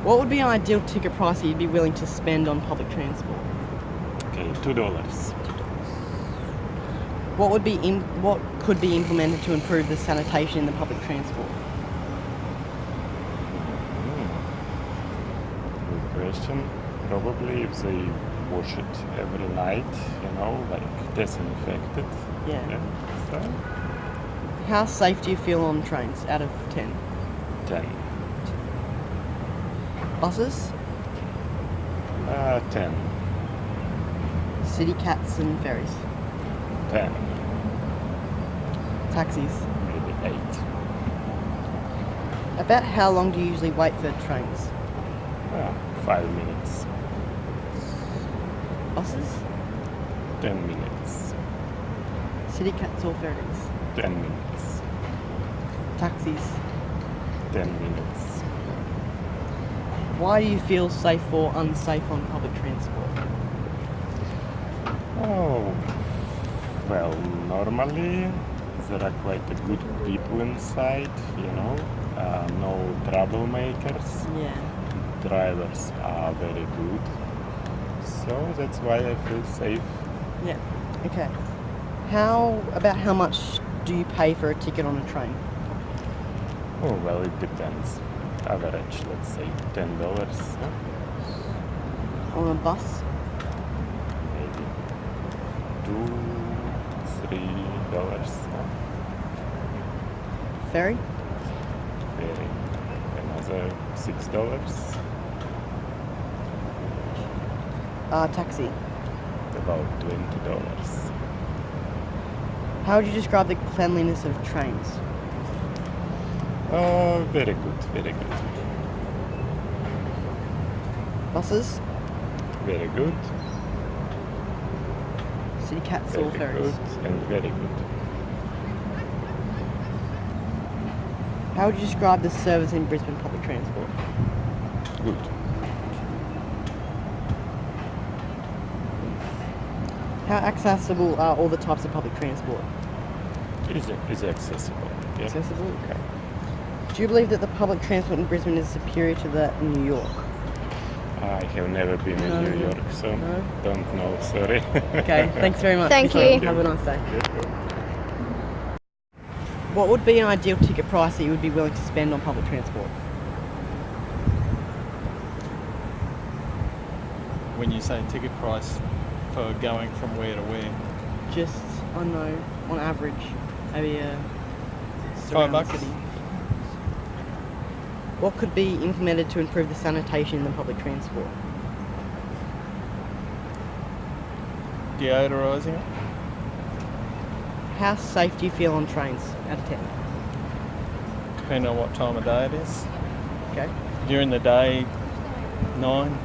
What would be an ideal ticket price that you'd be willing to spend on public transport? Okay, $2. What could be implemented to improve the sanitation in the public transport? Good question. Probably if they wash it every night, like disinfect it. Yeah. So How safe do you feel on trains out of 10? 10. Buses, 10. city cats and ferries, 10. taxis. Maybe 8. About how long do you usually wait for trains? 5 minutes. Buses, 10 minutes. city cats or ferries, 10 minutes. taxis. 10 minutes. Why do you feel safe or unsafe on public transport? Oh, well, normally there are quite a good people inside, no troublemakers. Yeah. Drivers are very good. So that's why I feel safe. Yeah. Okay. How much do you pay for a ticket on a train? Oh, well, it depends. Average, let's say $10. On a bus? Maybe $2, $3. Ferry? Ferry, another $6. Taxi. About $20. How would you describe the cleanliness of trains? Very good, very good. Buses? Very good, City cats or very ferries? good, and very good. How would you describe the service in Brisbane public transport? Good. How accessible are all the types of public transport? Is accessible. Yeah. Accessible? Okay. Do you believe that the public transport in Brisbane is superior to that in New York? I have never been in No. New York, so No? don't know, sorry. Okay, thanks very much. Thank you. Have a nice day. What would be an ideal ticket price that you would be willing to spend on public transport? When you say ticket price for going from where to where? Just, I don't know, on average, maybe $5. city. What could be implemented to improve the sanitation in the public transport? Deodorising it? How safe do you feel on trains out of 10? Depending on what time of day it is. Okay. During the day, 9.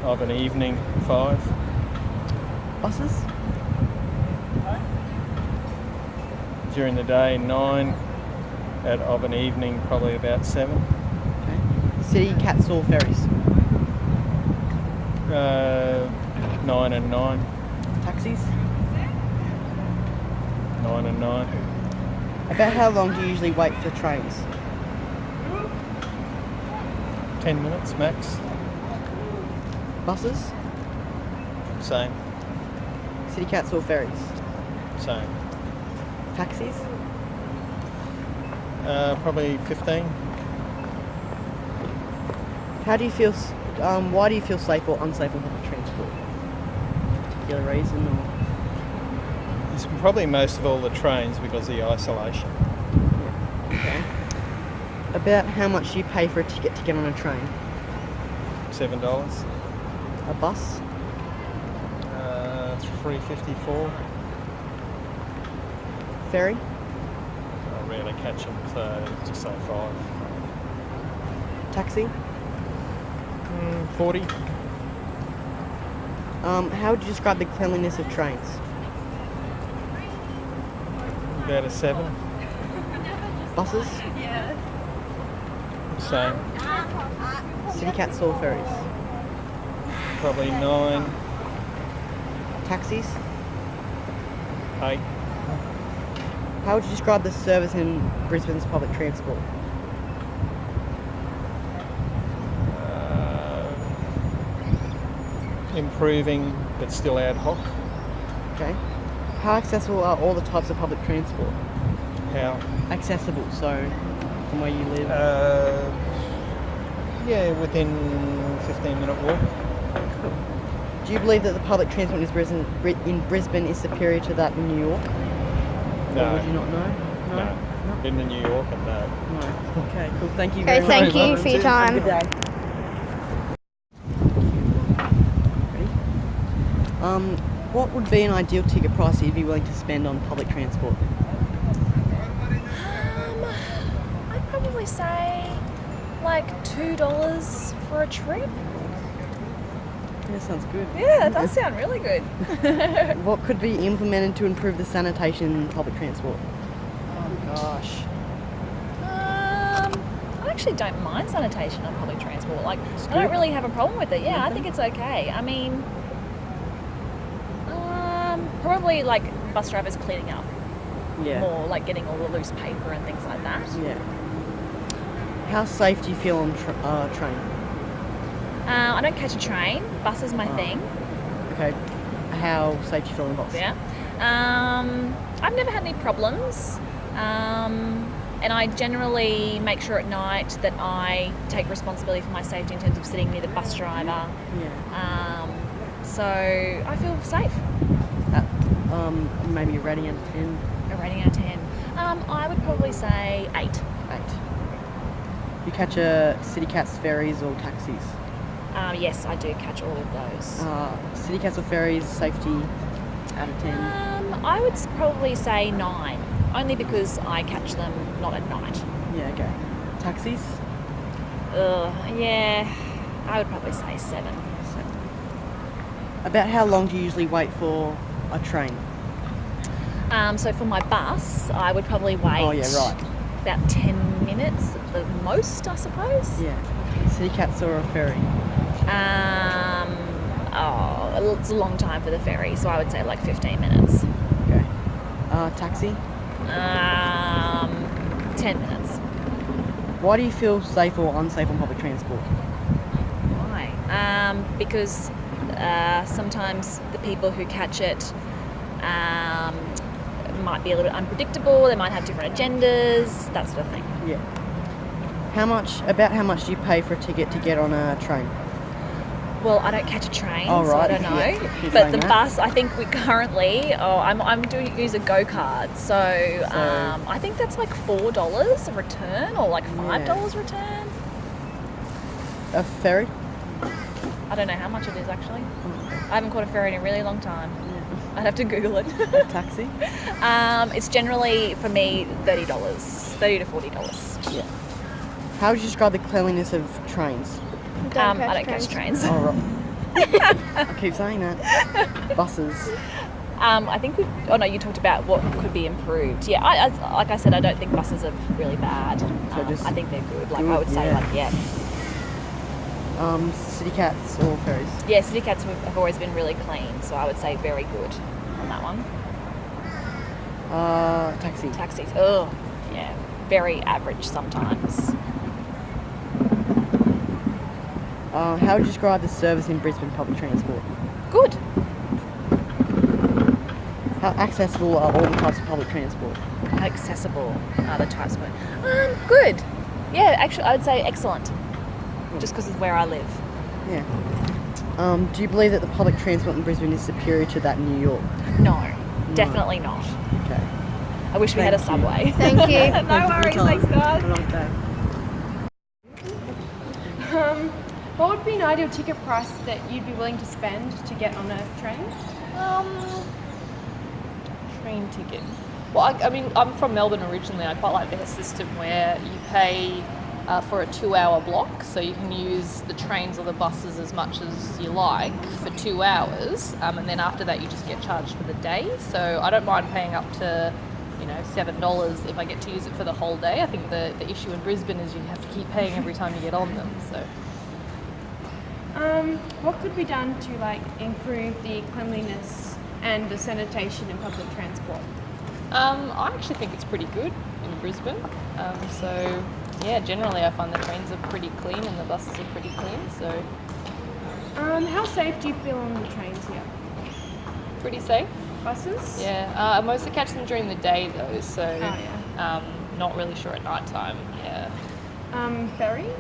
Of an evening, 5. Buses? During the day, 9. Of an evening, probably about 7. Okay. City cats or ferries? 9 and 9. Taxis? 9 and 9. About how long do you usually wait for trains? 10 minutes max. Buses? Same. City cats or ferries? Same. Taxis? Probably 15. How do you feel? Why do you feel safe or unsafe on public transport? Particular reason, or It's probably most of all the trains because of the isolation. okay? About how much do you pay for a ticket to get on a train? $7. A bus? $3.54. Ferry? I rarely catch them, so just say 5. Taxi? 40. How would you describe the cleanliness of trains? About a 7. Buses? Same. City cats or ferries? Probably 9. Taxis? 8. How would you describe the service in Brisbane's public transport? improving, but still ad hoc. Okay. How accessible are all the types of public transport? How? Accessible, so from where you live. Yeah, within 15-minute walk. Do you believe that the public transport in Brisbane is superior to that in New York? No. Or would you not know? No. Been to New York and no. No. Okay, cool. Thank you Okay, very thank much. you for your Have a time. good day. Ready? What would be an ideal ticket price that you'd be willing to spend on public transport? I'd probably say like $2 for a trip. Yeah, sounds good. Yeah, that does sound really good. What could be implemented to improve the sanitation in public transport? Oh gosh. I actually don't mind sanitation on public transport. Like, I don't really have a problem with it. Yeah, I think it's okay. I mean, probably like bus drivers cleaning up Yeah. more, like getting all the loose paper and things like that. Yeah. How safe do you feel on train? I don't catch a train. Bus is my thing. Okay. How safe do you feel on bus? Yeah. I've never had any problems. And I generally make sure at night that I take responsibility for my safety in terms of sitting near the bus driver. Yeah. So I feel safe. Maybe a rating out of 10. A rating out of 10. I would probably say 8. 8. You catch City Cats, ferries or taxis? Yes, I do catch all of those. City Cats or ferries, safety out of 10? I would probably say 9, only because I catch them not at night. Yeah, okay. Taxis? Yeah, I would probably say 7. About how long do you usually wait for a train? So for my bus, I would probably wait Oh, yeah, right. about 10 minutes at the most, I suppose. Yeah. City Cats or a ferry? It's a long time for the ferry, so I would say like 15 minutes. Okay. Taxi? 10 minutes. Why do you feel safe or unsafe on public transport? Why? Because sometimes the people who catch it might be a little bit unpredictable. They might have different agendas, that sort of thing. Yeah. How much do you pay for a ticket to get on a train? Well, I don't catch a train, Oh, so I right. don't know. Yeah, you're But saying the that. bus, I think we currently, I'm doing use a go-kart, so I think that's like $4 a return, or like $5 return. A ferry? I don't know how much it is actually. I haven't caught a ferry in a really long time. I'd have to Google it. A taxi? It's generally, for me, $30 to $40. Yeah. How would you describe the cleanliness of trains? I don't catch trains. Oh, right. I keep saying that. Buses. I think you talked about what could be improved. Yeah, like I said, I don't think buses are really bad. just I think they're good. Like good, I would say, yeah. City Cats or ferries? Yeah, City Cats have always been really clean, so I would say very good on that one. Taxi. Taxis, yeah, very average sometimes. How would you describe the service in Brisbane public transport? Good. How accessible are all the types of public transport? How accessible are the types of good. Yeah, actually, I would say excellent, just because of where I live. Yeah. Do you believe that the public transport in Brisbane is superior to that in New York? No, definitely not. Okay. I wish we had a Thank you. subway. Thank you. No worries, thanks guys. Have a nice day. What would be an ideal ticket price that you'd be willing to spend to get on a train? Train ticket. Well, I mean, I'm from Melbourne originally. I quite like their system where you pay for a 2-hour block, so you can use the trains or the buses as much as you like for 2 hours, and then after that you just get charged for the day. So I don't mind paying up to, $7 if I get to use it for the whole day. I think the issue in Brisbane is you have to keep paying every time you get on them. So. What could be done to improve the cleanliness and the sanitation in public transport? I actually think it's pretty good in Brisbane. So yeah, generally I find the trains are pretty clean and the buses are pretty clean. So How safe do you feel on the trains here? Pretty safe. Buses? Yeah, I mostly catch them during the day though, so yeah. not really sure at night time. Yeah. Ferries?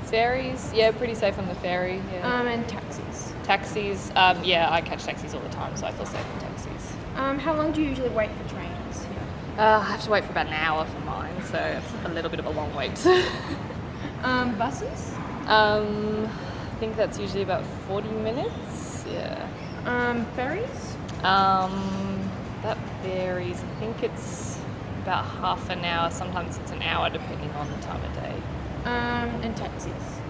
Ferries, yeah, pretty safe on the ferry. Yeah. And taxis. Taxis, yeah, I catch taxis all the time, so I feel safe in taxis. How long do you usually wait for trains here? I have to wait for about an hour for mine, so it's a little bit of a long wait. Buses? I think that's usually about 40 minutes. Yeah. Ferries? That varies. I think it's about half an hour. Sometimes it's an hour, depending on the time of day. And taxis?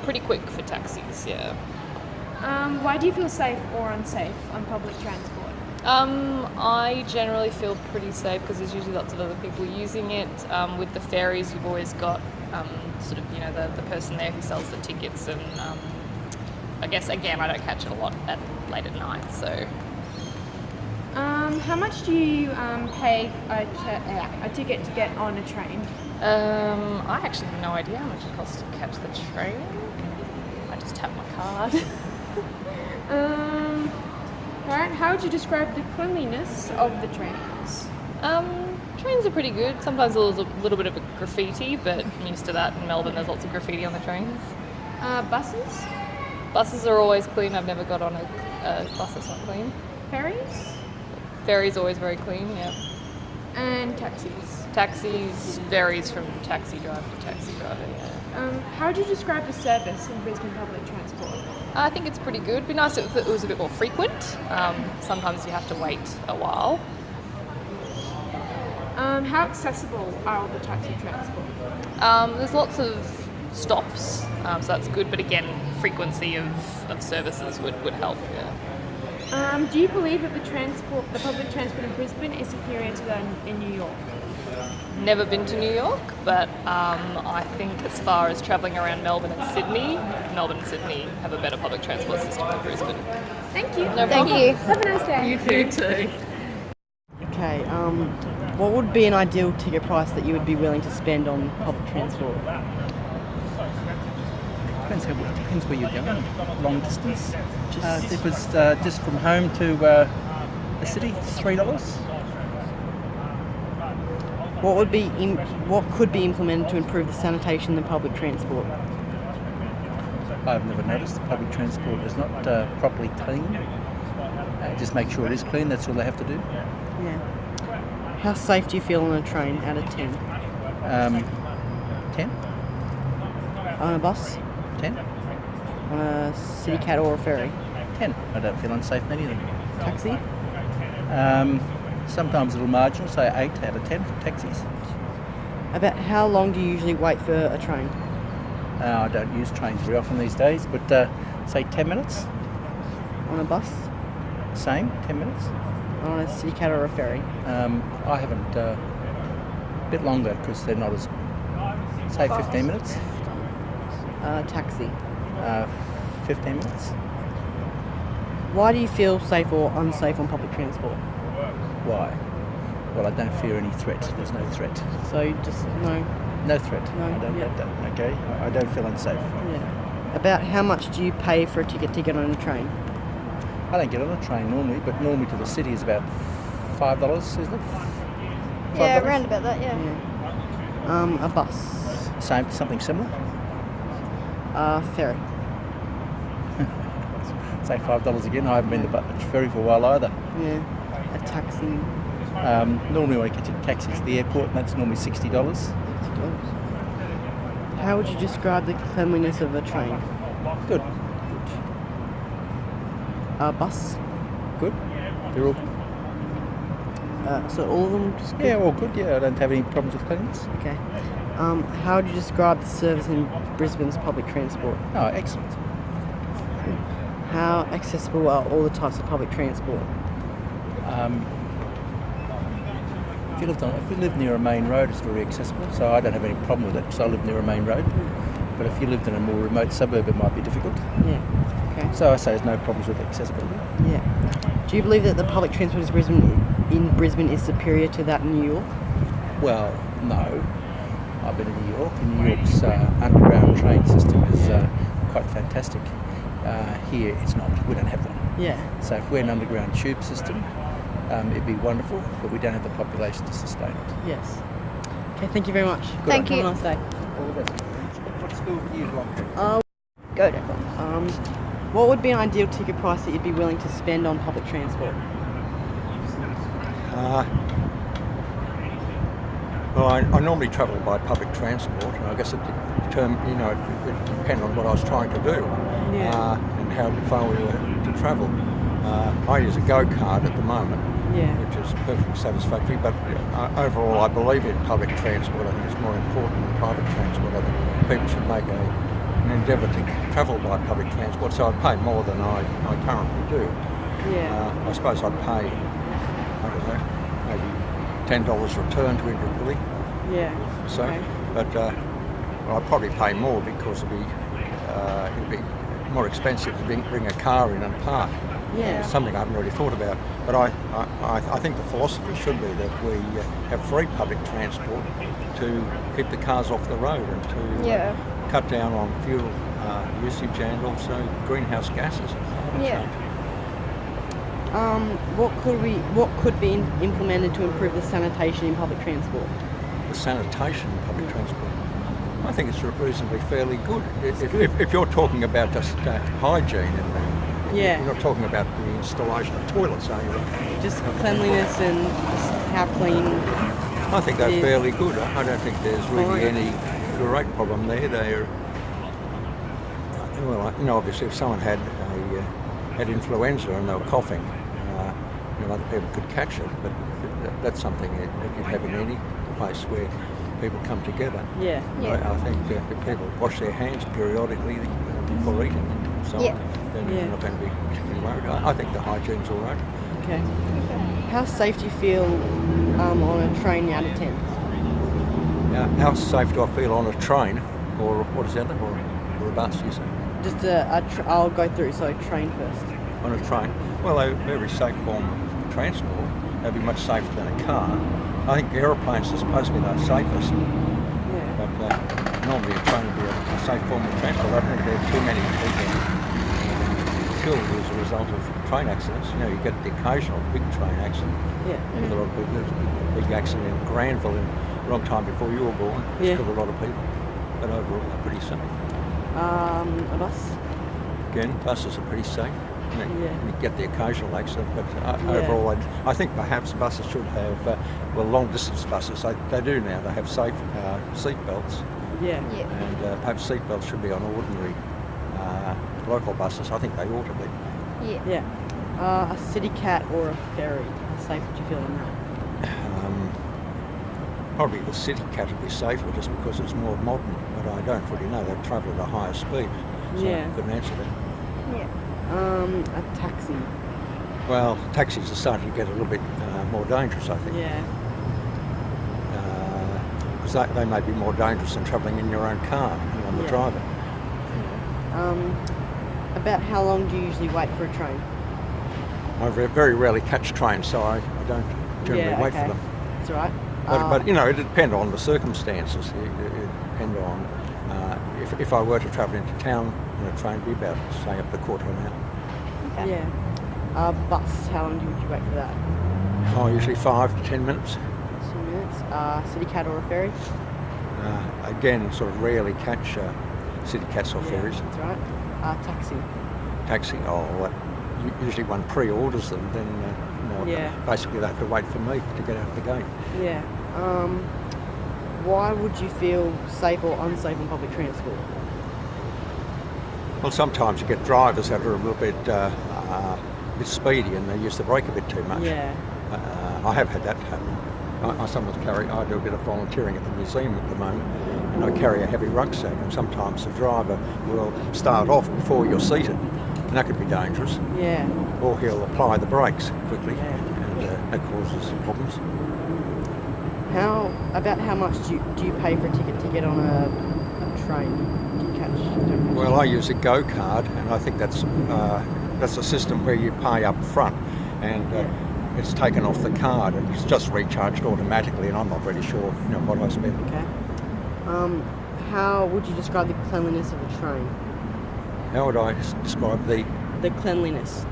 Pretty quick for taxis. Yeah. Why do you feel safe or unsafe on public transport? I generally feel pretty safe because there's usually lots of other people using it. With the ferries, you've always got sort of, the person there who sells the tickets, and I guess, again, I don't catch it a lot late at night, so. How much do you pay a ticket to get on a train? I actually have no idea how much it costs to catch the train. I just tap my card. Alright, how would you describe the cleanliness of the trains? Trains are pretty good. Sometimes there's a little bit of a graffiti, but I'm used to that. In Melbourne, there's lots of graffiti on the trains. Buses? Buses are always clean. I've never got on a bus that's not clean. Ferries? Ferries always very clean, yeah. And taxis? Taxis varies from taxi driver to taxi driver, yeah. How would you describe the service in Brisbane public transport? I think it's pretty good. It'd be nice if it was a bit more frequent. Sometimes you have to wait a while. How accessible are all the taxi transport? There's lots of stops, so that's good. But again, frequency of services would help, yeah. Do you believe that the public transport in Brisbane is superior to that in New York? Never been to New York, but I think as far as travelling around Melbourne and Sydney have a better public transport system than Brisbane. Thank you. No problem. Have a nice day. You too. Okay, what would be an ideal ticket price that you would be willing to spend on public transport? Depends where you're going. Long distance. If it's just from home to the city, it's $3. What could be implemented to improve the sanitation in the public transport? I've never noticed the public transport is not properly clean. Just make sure it is clean. That's all they have to do. Yeah. How safe do you feel on a train out of 10? 10, On a bus? 10, On a city cat or a ferry? 10. I don't feel unsafe in any of them. Taxi? Sometimes a little marginal, say 8 out of 10 for taxis. About how long do you usually wait for a train? I don't use trains very often these days, but say 10 minutes. On a bus? Same, 10 minutes. On a city cat or a ferry? I haven't, a bit longer because they're not as, say 15 minutes. Taxi? 15 minutes. Why do you feel safe or unsafe on public transport? Why? Well, I don't fear any threat. There's no threat. So you just no. No threat. No, I don't yeah. get that. Okay. I don't feel unsafe. Yeah. About how much do you pay for a ticket to get on a train? I don't get on a train normally, but normally to the city is about $5, isn't it? Yeah, $5? around about that, yeah. Yeah. A bus? Same, something similar. Ferry? Say $5 again. I haven't been to the ferry for a while either. Yeah. A taxi? Normally when I catch a taxi to the airport, and that's normally $60. How would you describe the cleanliness of a train? Good. A bus? Good. They're all So all of them just good? yeah, all good. Yeah, I don't have any problems with cleanliness. Okay. How would you describe the service in Brisbane's public transport? Oh, excellent. How accessible are all the types of public transport? If you live near a main road, it's very accessible, so I don't have any problem with it because I live near a main road. But if you lived in a more remote suburb, it might be difficult. Yeah. Okay. So I say there's no problems with accessibility. Yeah. Do you believe that the public transport in Brisbane is superior to that in New York? Well, no. I've been in New York, and New York's underground train system is quite fantastic. here it's not. We don't have one. Yeah. So if we're an underground tube system, it'd be wonderful, but we don't have the population to sustain it. Yes. Okay, thank you very much. Thank Have you. a nice day. All the best. What school do you belong to? Go to. What would be an ideal ticket price that you'd be willing to spend on public transport? Well, I normally travel by public transport, and I guess it depends on what I was trying to do and how far we were to travel. I use a go-kart at the moment, Yeah. which is perfectly satisfactory, but overall I believe in public transport. I think it's more important than private transport. I think people should make an endeavour to travel by public transport, so I'd pay more than I currently do. Yeah. I suppose I'd pay, I don't know, maybe $10 return to Indooroopilly. Yeah. So, Okay. but I'd probably pay more because it'd be more expensive to bring a car in and park. Yeah. It's something I haven't really thought about. But I think the philosophy should be that we have free public transport to keep the cars off the road and to cut down on fuel usage and also greenhouse gases. Yeah. What could be implemented to improve the sanitation in public transport? The sanitation in public transport, I think it's reasonably fairly good. If you're talking about just hygiene and Yeah. you're not talking about the installation of toilets, are you? Just cleanliness and just how clean. I think they're Yeah. fairly good. I don't think there's really Fine. any great problem there. They're obviously if someone had influenza and they were coughing, other people could catch it, but that's something that you'd have in any place where people come together. Yeah. I think if people wash their hands periodically before eating and so on, then Yeah. you're not going to be particularly worried. I think the hygiene's all right. Okay. How safe do you feel on a train out of 10? How safe do I feel on a train, or what is that, or a bus, you say? Just I'll go through. So train first. On a train? Well, they're a very safe form of transport. They'd be much safer than a car. I think aeroplanes are supposed to be the safest, Yeah. but normally a train would be a safe form of transport. I don't think there are too many people killed as a result of train accidents. You get the occasional big train accident. Yeah. With a lot of people. There was a big accident in Granville a long time before you were born. It's Yeah. killed a lot of people. But overall, they're pretty safe. A bus. Again, buses are pretty safe. You get the occasional accident, but Yeah. overall, I think perhaps buses should have, long distance buses, they do now, they have safe seat belts, Yeah. and perhaps seat belts should be on ordinary local buses. I think they ought to be. Yeah. A city cat or a ferry. How safe would you feel on that? Probably the city cat would be safer just because it's more modern, but I don't really know. They travel at a higher speed, so Yeah. I couldn't answer that. A taxi. Well, taxis are starting to get a little bit more dangerous, I think. Yeah. Because they may be more dangerous than travelling in your own car, depending on the Yeah. driver. About how long do you usually wait for a train? I very rarely catch trains, so I don't generally wait for them. That's all right. But it depends on the circumstances. It depends on if I were to travel into town in a train, it'd be about, say, up to a quarter of an hour. Yeah. Bus. How long would you wait for that? Oh, usually 5 to 10 minutes. 2 minutes. City cat or a ferry? Again, sort of rarely catch city cats or ferries. That's right. Taxi. Taxi, usually one pre-orders them, then basically they have to wait for me to get out of the gate. Yeah. Why would you feel safe or unsafe on public transport? Well, sometimes you get drivers that are a little bit speedy and they use the brake a bit too much. Yeah. I have had that happen. I sometimes I do a bit of volunteering at the museum at the moment, and I carry a heavy rucksack, and sometimes the driver will start off before you're seated, and that could be dangerous. Yeah. Or he'll apply the brakes quickly, Yeah. and that causes problems. How much do you pay for a ticket to get on a train? Do you catch? Well, I use a go-card, and I think that's a system where you pay up front, and it's taken off the card, and it's just recharged automatically, and I'm not really sure what I spend. Okay. How would you describe the cleanliness of a train? How would I describe the The cleanliness.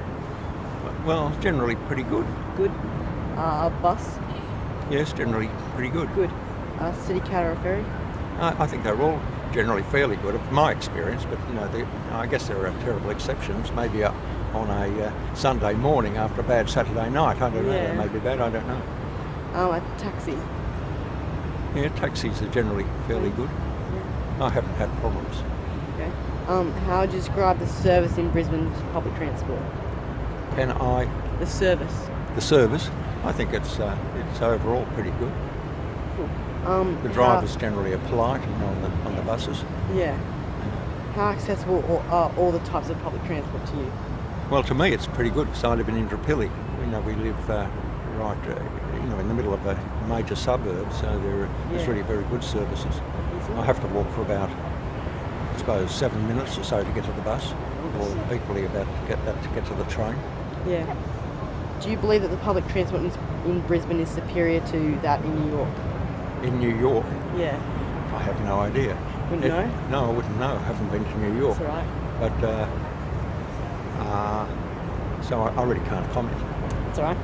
Well, generally pretty good. Good. Bus. Yes, generally pretty good. Good. City car or ferry. I think they're all generally fairly good, from my experience. But you know, I guess there are terrible exceptions. Maybe on a Sunday morning after a bad Saturday night. I don't know. Yeah. They may be bad. I don't know. A taxi. Yeah, taxis are generally fairly good. I haven't had problems. Okay. How would you describe the service in Brisbane's public transport? Can I? The service. The service, I think it's overall pretty good. Cool. The drivers generally are polite, you know, on the buses. Yeah. How accessible are all the types of public transport to you? Well, to me, it's pretty good because I live in Indooroopilly. You know, we live in the middle of a major suburb, so there's really very good services. I have to walk for about, I suppose, 7 minutes or so to get to the bus, or equally about to get to the train. Yeah. Do you believe that the public transport in Brisbane is superior to that in New York? In New York, Yeah. I have no idea. Wouldn't know? No, I wouldn't know. I haven't been to New York. That's all right. But so I really can't comment. That's all right.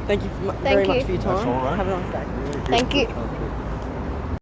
Thank you very Thank much you. for your time. That's all right. Have a nice day. Yeah, Thank you. good.